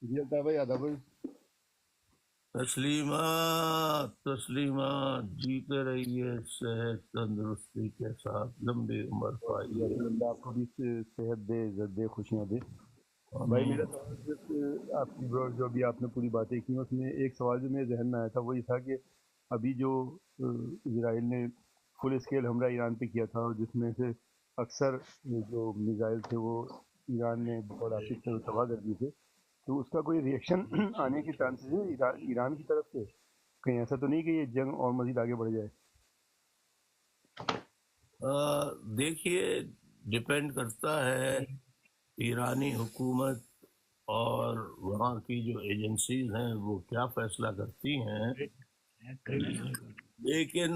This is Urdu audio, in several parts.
جی الطاف بھائی آداب بھائی۔ تسلیمات تسلیمات، جیتے رہیے صحت تندرستی کے ساتھ، لمبی عمر اور پائیے۔ جزاک اللہ، آپ کو بھی صحت دے، عزت دے، خوشیاں دے۔ بھائی آمین۔ میرا سوال صرف آپ کی جو ابھی آپ نے پوری باتیں کی اس میں ایک سوال جو میرے ذہن میں آیا تھا، وہ یہ تھا کہ ابھی جو اسرائیل نے فل اسکیل حملہ ایران پہ کیا تھا، اور جس میں سے اکثر جو میزائل تھے وہ ایران نے بہت راکٹ سے تباہ کر دیے تھے، تو اس کا کوئی ریئیکشن آنے کے چانسز ہے ایران کی طرف سے؟ کہیں ایسا تو نہیں کہ یہ جنگ اور مزید آگے بڑھ جائے؟ دیکھیے، ڈپینڈ کرتا ہے ایرانی حکومت اور وہاں کی جو ایجنسیز ہیں وہ کیا فیصلہ کرتی ہیں، لیکن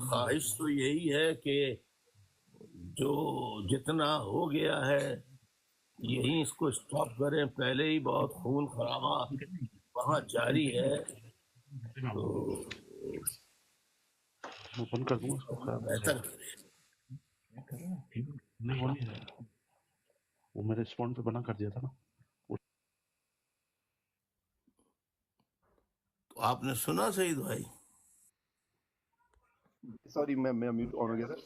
خواہش تو یہی ہے کہ جو جتنا ہو گیا ہے یہیں اس کو اسٹاپ کریں۔ پہلے ہی بہت خون خرابہ وہاں جاری ہے، تو میں بند کر دوں گا اس کو، کرنا خراب ہو جائے بہتر گا۔ کرے۔ نہیں وہ نہیں ہے، وہ میرے اسپون پہ بنا کر دیا تھا نا۔ تو آپ نے سنا سعید بھائی؟ سوری میں میوٹ آن ہو گیا تھا۔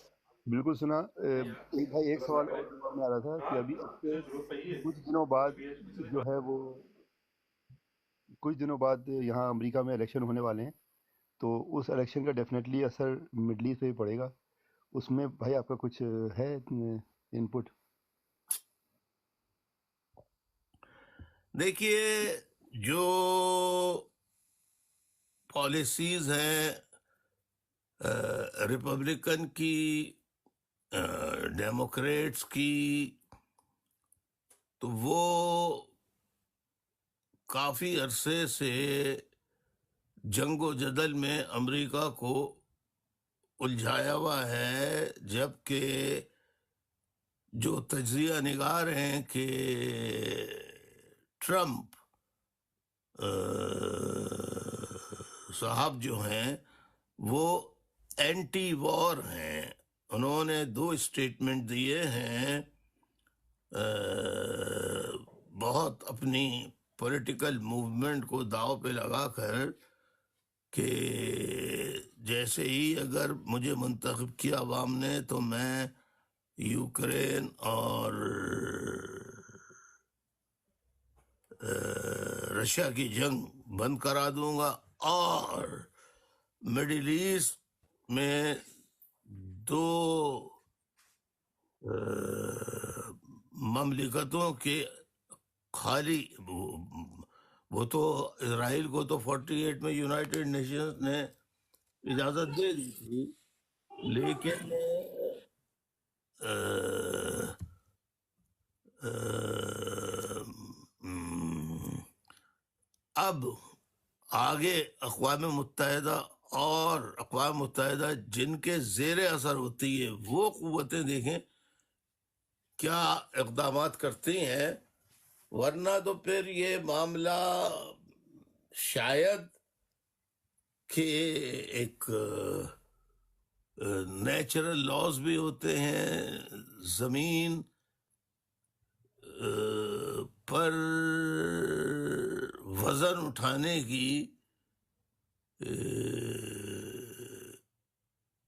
بالکل سنا۔ ایک بھائی ایک سوال اور دماغ میں آ رہا تھا کہ ابھی اب سے کچھ دنوں بعد جو ہے وہ کچھ دنوں بعد یہاں امریکہ میں الیکشن ہونے والے ہیں، تو اس الیکشن کا ڈیفینیٹلی اثر مڈل ایسٹ پہ بھی پڑے گا۔ اس میں بھائی آپ کا کچھ ہے ان پٹ؟ دیکھیے، جو پالیسیز ہیں ریپبلکن کی، ڈیموکریٹس کی، تو وہ کافی عرصے سے جنگ و جدل میں امریکہ کو الجھایا ہوا ہے، جبکہ جو تجزیہ نگار ہیں کہ ٹرمپ صاحب جو ہیں وہ اینٹی وار ہیں۔ انہوں نے 2 اسٹیٹمنٹ دیے ہیں، بہت اپنی پولیٹیکل موومنٹ کو داؤ پہ لگا کر، کہ جیسے ہی اگر مجھے منتخب کیا عوام نے تو میں یوکرین اور رشیا کی جنگ بند کرا دوں گا، اور مڈل ایسٹ میں 2 مملکتوں کے خالی، وہ تو اسرائیل کو تو 48 میں یونائٹڈ نیشنز نے اجازت دے دی تھی، لیکن اب آگے اقوام متحدہ، اور اقوام متحدہ جن کے زیر اثر ہوتی ہے وہ قوتیں دیکھیں کیا اقدامات کرتی ہیں، ورنہ تو پھر یہ معاملہ شاید کہ ایک نیچرل لاز بھی ہوتے ہیں، زمین پر وزن اٹھانے کی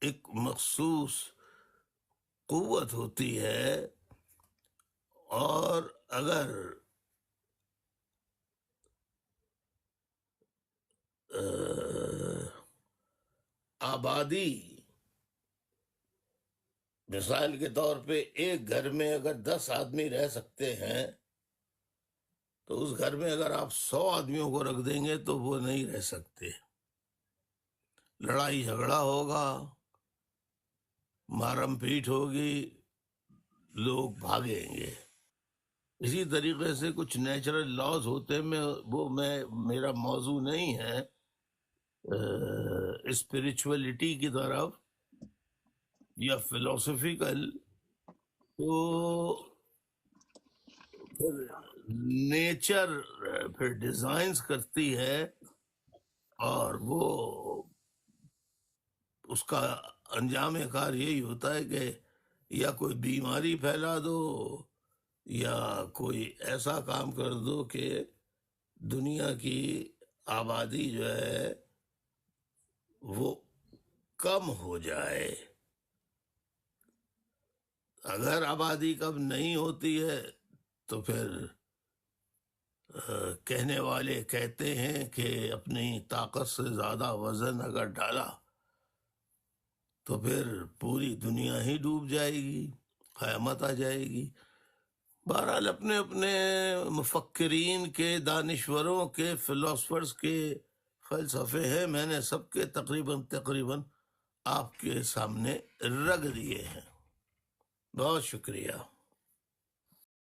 ایک مخصوص قوت ہوتی ہے، اور اگر آبادی مثال کے طور پہ ایک گھر میں اگر 10 آدمی رہ سکتے ہیں، تو اس گھر میں اگر آپ 100 آدمیوں کو رکھ دیں گے تو وہ نہیں رہ سکتے، لڑائی جھگڑا ہوگا، مارم پیٹ ہوگی، لوگ بھاگیں گے۔ اسی طریقے سے کچھ نیچرل لاز ہوتے ہیں، وہ میرا موضوع نہیں ہے اسپریچولیٹی کی طرف یا فلسفیکل، تو پھر نیچر پھر ڈیزائنز کرتی ہے، اور وہ اس کا انجام کار یہی ہوتا ہے کہ یا کوئی بیماری پھیلا دو، یا کوئی ایسا کام کر دو کہ دنیا کی آبادی جو ہے وہ کم ہو جائے. اگر آبادی کم نہیں ہوتی ہے تو پھر کہنے والے کہتے ہیں کہ اپنی طاقت سے زیادہ وزن اگر ڈالا تو پھر پوری دنیا ہی ڈوب جائے گی، قیامت آ جائے گی. بہرحال اپنے اپنے مفکرین کے، دانشوروں کے، فلاسفرز کے فلسفے ہیں. میں نے سب کے تقریباً آپ کے سامنے رکھ دیے ہیں. بہت شکریہ.